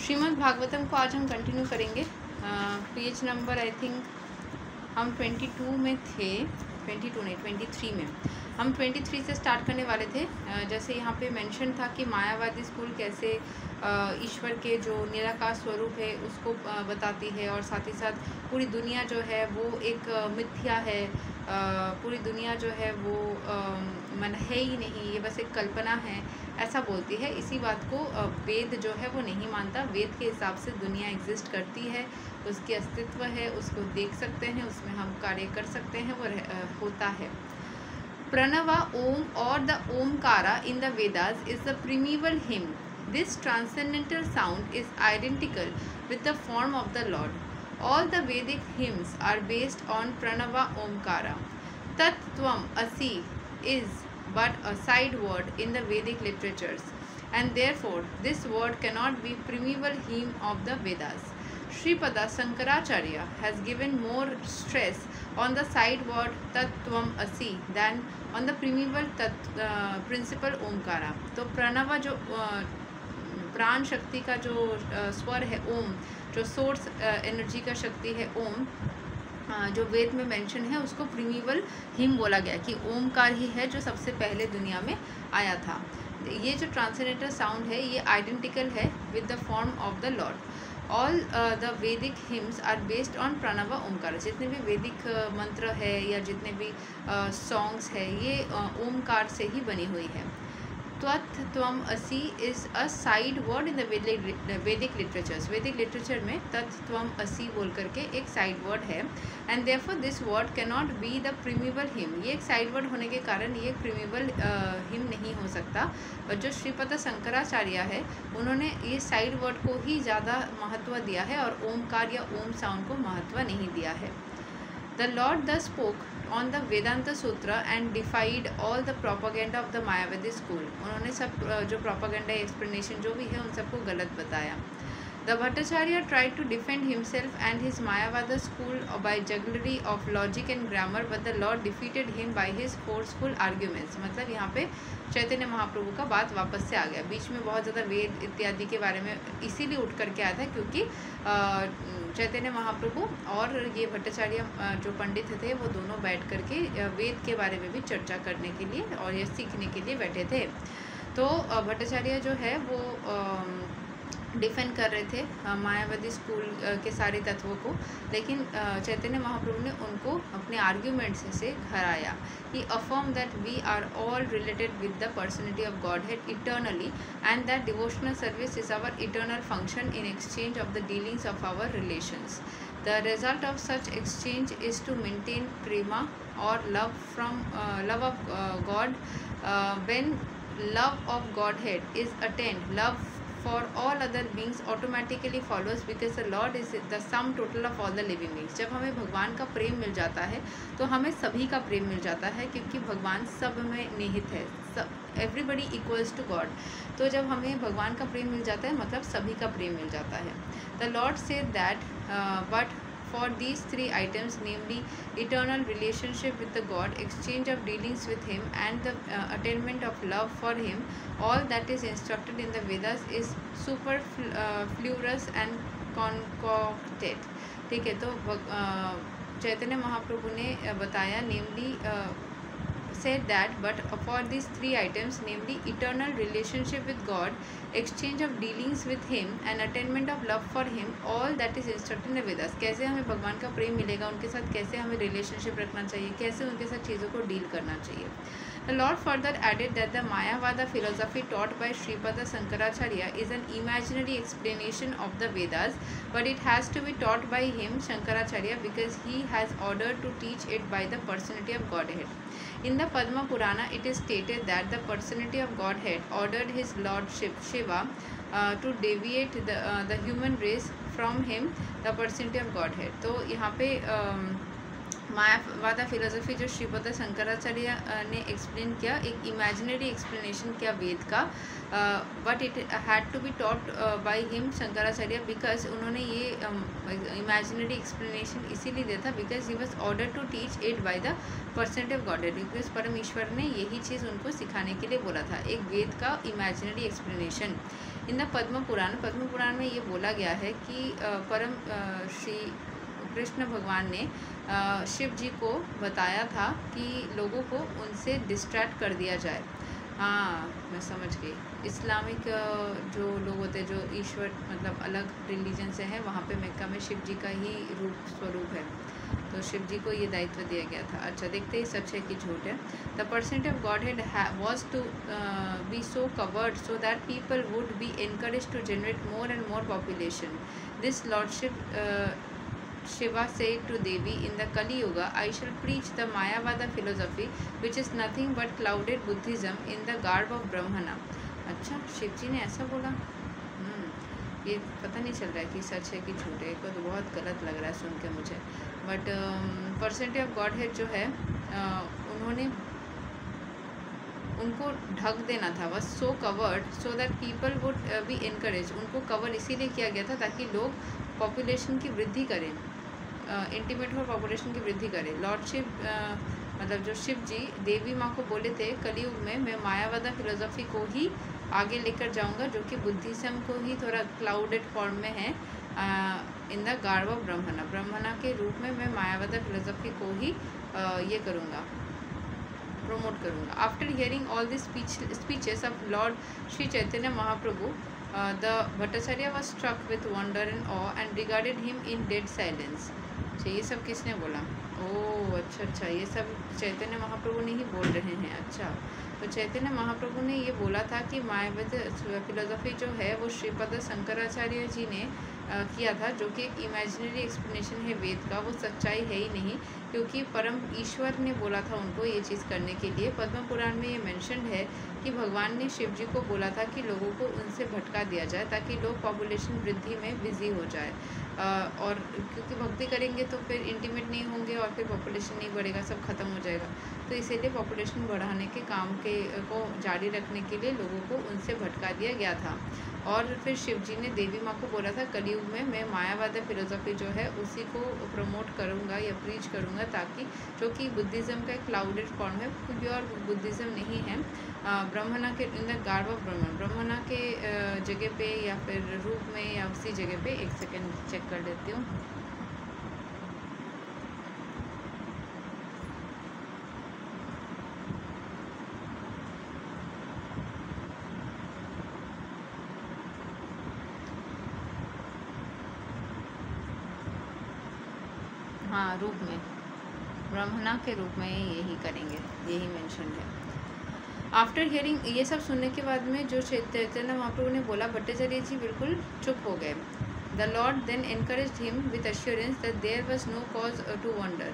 श्रीमद् भागवतम को आज हम कंटिन्यू करेंगे। पेज नंबर आई थिंक हम 22 में थे, 22 नहीं 23 में। हम 23 से स्टार्ट करने वाले थे। जैसे यहाँ पे मेंशन था कि मायावादी स्कूल कैसे ईश्वर के जो निराकार स्वरूप है उसको बताती है, और साथ ही साथ पूरी दुनिया जो है वो एक मिथ्या है, पूरी दुनिया जो है वो मन है ही नहीं, ये बस एक कल्पना है, ऐसा बोलती है। इसी बात को वेद जो है वो नहीं मानता। वेद के हिसाब से दुनिया एग्जिस्ट करती है, उसकी अस्तित्व है, उसको देख सकते हैं, उसमें हम कार्य कर सकते हैं, वो होता है। Pranava Om or the Omkara in the Vedas is the primeval hymn. This transcendental sound is identical with the form of the Lord. All the Vedic hymns are based on Pranava Omkara. Tat Tvam Asi is but a side word in the Vedic literatures, and therefore this word cannot be primeval hymn of the Vedas. Sripada Shankaracharya has given more stress on the side word Tat Tvam Asi than on the primeval principal Omkara. तो प्रणव जो प्राण शक्ति का जो स्वर है ओम, जो source energy का शक्ति है ओम, जो वेद में मेंशन है उसको प्रीमिवल हिम बोला गया कि ओमकार ही है जो सबसे पहले दुनिया में आया था। ये जो ट्रांसलेटर साउंड है ये आइडेंटिकल है with the form of the lord. All the Vedic hymns are based on Pranava Omkar. जितने भी वैदिक मंत्र है या जितने भी सॉन्ग्स है ये ओमकार से ही बनी हुई है। त्वत् त्वम असि is a side word in the Vedic literatures. वैदिक लिटरेचर में तत् त्वम असि बोल करके एक साइड वर्ड है, and therefore this word can not be the primeval hymn. ये एक साइड वर्ड होने के कारण ये प्रीमिवल हिम नहीं हो सकता। और जो श्रीपद शंकराचार्य है उन्होंने ये साइड वर्ड को ही ज़्यादा महत्व दिया है और ओमकार या ओम साउंड को महत्व नहीं दिया है। The Lord thus spoke on the Vedanta Sutra and defied all the propaganda of the Mayavadi school. उन्होंने सब जो propaganda explanation जो भी है उन सबको गलत बताया। The Bhattacharya tried to defend himself and his Mayavada school by jugglery of logic and grammar, but the Lord defeated him by his forceful arguments. मतलब यहाँ पे चैतन्य महाप्रभु का बात वापस से आ गया। बीच में बहुत ज़्यादा वेद इत्यादि के बारे में इसीलिए उठ करके आया था क्योंकि चैतन्य महाप्रभु और ये भट्टाचार्य जो पंडित थे वो दोनों बैठ करके वेद के बारे में भी चर्चा करने के लिए और ये सीखने के लिए बैठे थे। तो भट्टाचार्य जो है वो डिफेंड कर रहे थे मायावादी स्कूल के सारे तत्वों को, लेकिन चैतन्य महाप्रभु ने उनको अपने आर्ग्यूमेंट्स से हराया। He affirm that we are all related with the personality of godhead eternally and that devotional service is our eternal function in exchange of the dealings of our relations. The result of such exchange is to maintain prema और love of god. When love of godhead is attained, love for all other beings automatically follows because the Lord is the sum total of all the living beings. जब हमें भगवान का प्रेम मिल जाता है तो हमें सभी का प्रेम मिल जाता है क्योंकि भगवान सब में निहित है, सब एवरीबडी इक्वल्स टू गॉड। तो जब हमें भगवान का प्रेम मिल जाता है मतलब सभी का प्रेम मिल जाता है। The Lord said that but for these three items, namely eternal relationship with the God, exchange of dealings with Him, and the attainment of love for Him, all that is instructed in the Vedas is superfluous and concocted. ठीक है, तो चैतन्य महाप्रभु ने बताया नेमली said that but for these three items, namely eternal relationship with God, exchange of dealings with Him, and attainment of love for Him, all that is instructed in the Vedas. कैसे हमें भगवान का प्रेम मिलेगा, उनके साथ कैसे हमें रिलेशनशिप रखना चाहिए, कैसे उनके साथ चीज़ों को डील करना चाहिए। The Lord further added that the Mayavada philosophy taught by Sripada Shankaracharya is an imaginary explanation of the Vedas, but it has to be taught by him, Shankaracharya, because he has ordered to teach it by the personality of Godhead. In the Padma Purana, it is stated that the personality of Godhead ordered his lordship Shiva to deviate the human race from him, the personality of Godhead. तो यहाँ पे मायावादा philosophy जो श्रीपद शंकराचार्य ने explain किया, एक imaginary explanation किया वेद का, but it had to be taught by him Shankaracharya because उन्होंने ये इमेजिनरी एक्सप्लेनेशन इसीलिए दिया था because he was order to teach it by the personality of God, because परमेश्वर ने यही चीज़ उनको सिखाने के लिए बोला था, एक वेद का imaginary explanation. In the Padma Purana में ये बोला गया है कि परम श्री कृष्ण भगवान ने शिव जी को बताया था कि लोगों को उनसे डिस्ट्रैक्ट कर दिया जाए। हाँ, मैं समझ गई। इस्लामिक जो लोग होते हैं, जो ईश्वर मतलब अलग रिलीजन से हैं, वहाँ पे मक्का में शिव जी का ही स्वरूप है, तो शिव जी को ये दायित्व दिया गया था। अच्छा, देखते ही सच है कि झूठ है। The percent of Godhead was to be so covered so that people would be encourage to generate more and more population. This lordship Shiva said to Devi, in the Kali Yuga, I shall preach the Mayavada philosophy, which is nothing but clouded Buddhism in the garb of Brahmana. अच्छा, शिव जी ने ऐसा बोला? ये पता नहीं चल रहा है कि सच है कि झूठ है, तो बहुत गलत लग रहा है सुन के मुझे। But percentage of godhead जो है, उन्होंने उनको ढक देना था, बस so covered so that people would be encourage. उनको कवर इसीलिए किया गया था ताकि लोग पॉपुलेशन की वृद्धि करें, इंटीमेट और पॉपुलेशन की वृद्धि करें। लॉर्ड शिव मतलब जो शिव जी देवी माँ को बोले थे, कलयुग में मैं मायावादा फिलोसफी को ही आगे लेकर जाऊंगा, जो कि बुद्धिज्म को ही थोड़ा क्लाउडेड फॉर्म में है, इन द गार्ब ऑफ ब्रह्मणा के रूप में मैं मायावादा फिलोसफी को ही ये करूँगा, प्रमोट करूँगा। After hearing all this speeches of Lord Shri Chaitanya Mahaprabhu, the Bhattacharya was struck with wonder and awe and regarded him in dead silence. अच्छा, ये सब किसने बोला? ओह अच्छा, ये सब चैतन्य महाप्रभु ने ही बोल रहे हैं। अच्छा, तो चैतन्य महाप्रभु ने ये बोला था कि मायावाद फिलोसफी जो है वो श्रीपद शंकराचार्य जी ने किया था, जो कि एक इमेजिनरी एक्सप्लेनेशन है वेद का, वो सच्चाई है ही नहीं, क्योंकि परम ईश्वर ने बोला था उनको ये चीज़ करने के लिए। पद्म पुराण में ये मेंशन है कि भगवान ने शिव जी को बोला था कि लोगों को उनसे भटका दिया जाए ताकि लोग पॉपुलेशन वृद्धि में बिजी हो जाए, और क्योंकि भक्ति करेंगे तो फिर इंटीमेट नहीं होंगे और फिर पॉपुलेशन नहीं बढ़ेगा, सब खत्म हो जाएगा। तो इसीलिए पॉपुलेशन बढ़ाने के काम को जारी रखने के लिए लोगों को उनसे भटका दिया गया था। और फिर शिव जी ने देवी माँ को बोला था, कलयुग में मैं मायावाद फिलोसफी जो है उसी को प्रमोट करूँगा या प्रीच करूँगा, ताकि जो कि बुद्धिज़्म का एक क्लाउडेड फॉर्म है, प्योर बुद्धिज़्म नहीं है, ब्रह्मणा के इन द गार्ब ऑफ ब्रह्मणा के जगह पे या फिर रूप में या उसी जगह पे। एक सेकेंड चेक कर लेती हूँ। हाँ, रूप में, ब्रह्मणा के रूप में यही करेंगे, यही मेंशन है। आफ्टर हियरिंग, ये सब सुनने के बाद में जो चैतन्य महाप्रभु ने बोला, भट्टाचार्य जी बिल्कुल चुप हो गए। The Lord then encouraged him with assurance that there was no cause to wonder.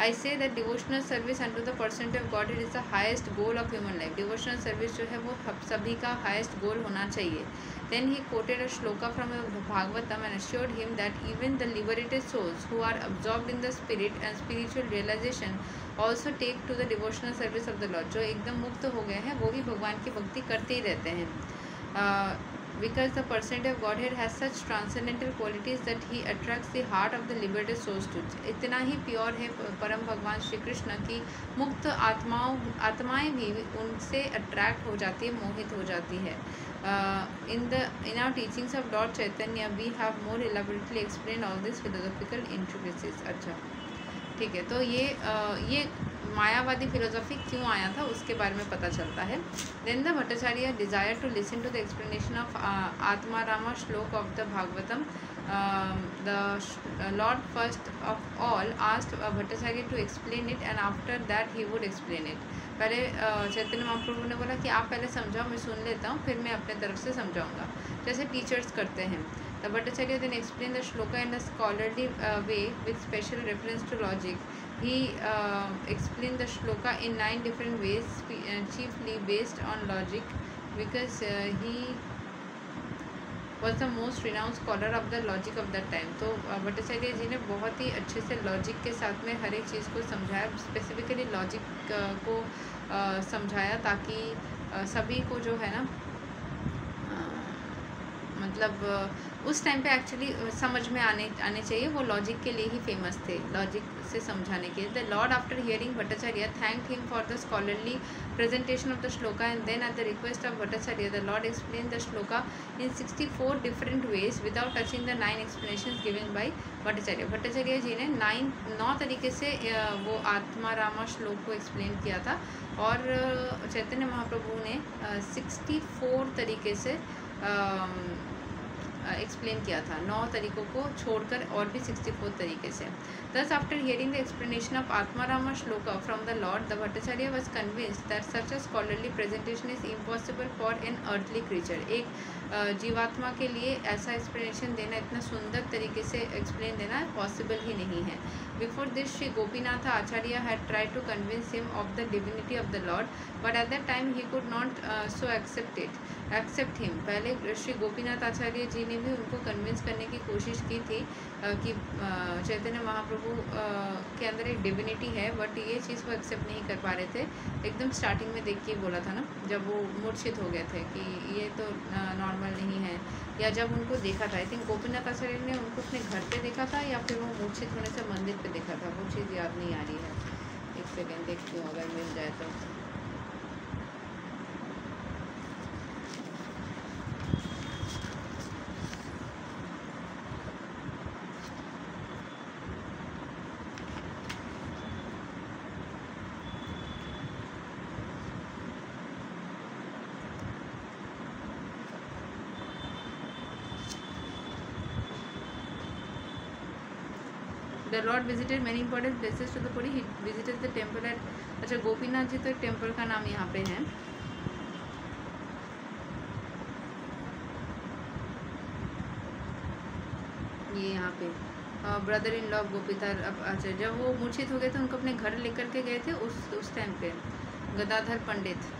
I say that devotional service unto the person of Godhead is the highest goal of human life. Devotional service जो है वो सभी का highest goal होना चाहिए। Then he quoted a shloka from Bhagavatam and assured him that even the liberated souls who are absorbed in the spirit and spiritual realization also take to the devotional service of the Lord. जो एकदम मुक्त हो गए हैं वो भी भगवान की भक्ति करते ही रहते हैं। Because the person of Godhead has such transcendental qualities that he attracts the heart of the liberated souls too. इतना ही प्योर है परम भगवान श्री कृष्ण की मुक्त आत्माएं भी उनसे अट्रैक्ट हो जाती है, मोहित हो जाती है। In our teachings of Lord Chaitanya we have more elaborately explained all these philosophical intricacies. अच्छा, ठीक है, तो ये मायावादी फिलोसफी क्यों आया था उसके बारे में पता चलता है। Then the Bhattacharya desire to listen to the explanation of atmarama shloka of the Bhagavatam. The lord first of all asked Bhattacharya to explain it and after that he would explain it. पहले चैतन्य महाप्रभु ने बोला कि आप पहले समझाओ, मैं सुन लेता हूँ, फिर मैं अपने तरफ से समझाऊंगा, जैसे टीचर्स करते हैं। The Bhattacharya then explained the shloka in a scholarly way with special reference to logic. He explained the shloka in 9 different ways, chiefly based on logic, because he was the most renowned scholar of the logic of that time. तो भट्टाचार्य जी ने बहुत ही अच्छे से logic के साथ में हर एक चीज़ को समझाया, स्पेसिफिकली लॉजिक को समझाया, ताकि सभी को जो है ना मतलब उस टाइम पे एक्चुअली समझ में आने चाहिए, वो लॉजिक के लिए ही फेमस थे, लॉजिक से समझाने के लिए। The Lord after hearing Bhattacharya thanked him for the scholarly presentation of the shloka, and then at the request of Bhattacharya the Lord explained the shloka in 64 different ways without touching the 9 explanations given by Bhattacharya. Bhattacharya ji ने 9 तरीके से वो आत्मा रामा श्लोक को explain किया था, और चैतन्य महाप्रभु ने 64 तरीके से एक्सप्लेन किया था, 9 तरीकों को छोड़कर और भी 64 तरीके से। Thus, after hearing the explanation of Atmarama Shloka from the Lord, the Bhattacharya was convinced that such a scholarly presentation is impossible for an earthly creature. एक जीवात्मा के लिए ऐसा एक्सप्लेनेशन देना, इतना सुंदर तरीके से एक्सप्लेन देना पॉसिबल ही नहीं है। Before this, Shri Gopinath Acharya had tried to convince him of the divinity of the Lord, but at that time he could not so accept him. पहले श्री गोपीनाथ आचार्य जी ने भी उनको कन्विंस करने की कोशिश की थी कि चैतन्य महाप्रभु के अंदर एक डिविनिटी है, बट ये चीज़ वो एक्सेप्ट नहीं कर पा रहे थे। एकदम स्टार्टिंग में देख के बोला था ना, जब वो मूर्छित हो गए थे कि ये तो नॉर्मल नहीं है, या जब उनको देखा था, आई थिंक गोपीनाथ आचार्य ने उनको अपने घर पे देखा था या फिर वो मूर्छित होने से मंदिर पे देखा था, वो चीज़ याद नहीं आ रही है। एक सेकेंड देखती हूँ अगर मिल जाए तो। The Lord visited many important places to the Puri. He visited the temple at, अच्छा गोपीनाथ जी तो एक टेम्पल का नाम यहाँ पे है, ये यहाँ पे ब्रदर इन लॉ गोपीतार। अच्छा जब वो मूर्छित हो गए थे, उनको अपने घर लेकर के गए थे उस टाइम पे गदाधर पंडित,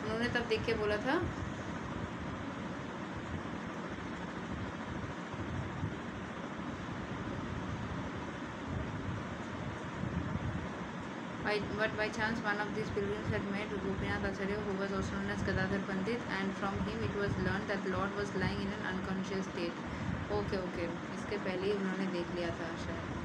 उन्होंने तब देख के बोला था but by chance one of these pilgrims had met Gopinath Acharya, who was also known as Gadadhar Pandit, and from him it was learned that Lord was lying in an unconscious state. Okay, इसके पहले ही उन्होंने देख लिया था शायद।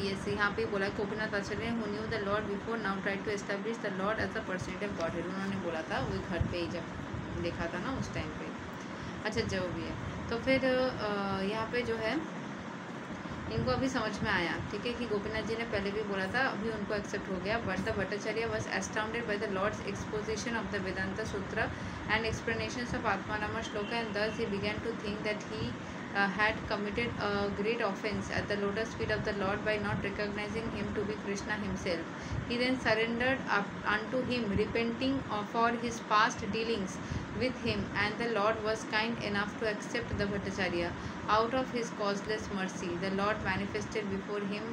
yes, यहाँ पे बोला गोपीनाथ आचार्य who knew the Lord before now tried to establish the Lord as a personality of Godhead, उन्होंने बोला था वो घर पे ही जब देखा था ना उस टाइम पे। अच्छा जो भी है, तो फिर यहाँ पे जो है इनको अभी समझ में आया, ठीक है, कि गोपीनाथ जी ने पहले भी बोला था, अभी उनको एक्सेप्ट हो गया। But the Bhattacharya was astounded by the lord's exposition of the Vedanta sutra and explanations of atmarama shloka, and thus he began to think that he had committed a great offense at the lotus feet of the Lord by not recognizing him to be Krishna himself. He then surrendered up unto him, repenting for his past dealings with him, and the Lord was kind enough to accept the Bhattacharya. Out of his causeless mercy, the Lord manifested before him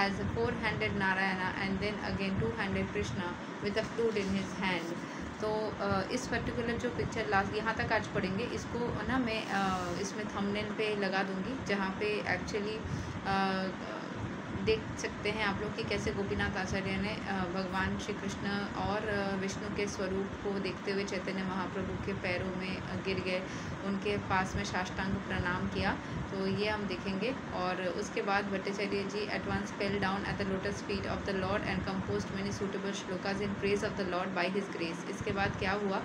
as a 4-handed Narayana and then again 2-handed Krishna with a flute in his hand. तो इस particular जो picture last यहाँ तक आज पढ़ेंगे, इसको ना मैं इसमें थंबनेल पे लगा दूँगी, जहाँ पे एक्चुअली देख सकते हैं आप लोग कि कैसे गोपीनाथ आचार्य ने भगवान श्री कृष्ण और विष्णु के स्वरूप को देखते हुए चैतन्य महाप्रभु के पैरों में गिर गए, उनके पास में साष्टांग प्रणाम किया। तो ये हम देखेंगे। और उसके बाद Bhattacharya ji at once fell down at the lotus feet of the lord and composed many suitable shlokas in praise of the lord by his grace. इसके बाद क्या हुआ,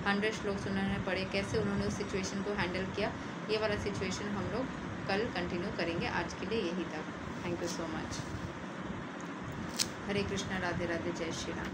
100 श्लोक्स उन्होंने पढ़े, कैसे उन्होंने उस सिचुएशन को हैंडल किया, ये वाला सिचुएशन हम लोग कल कंटिन्यू करेंगे। आज के लिए यही था। Thank you so much. Hare Krishna, Radhe Radhe, जय श्री राम।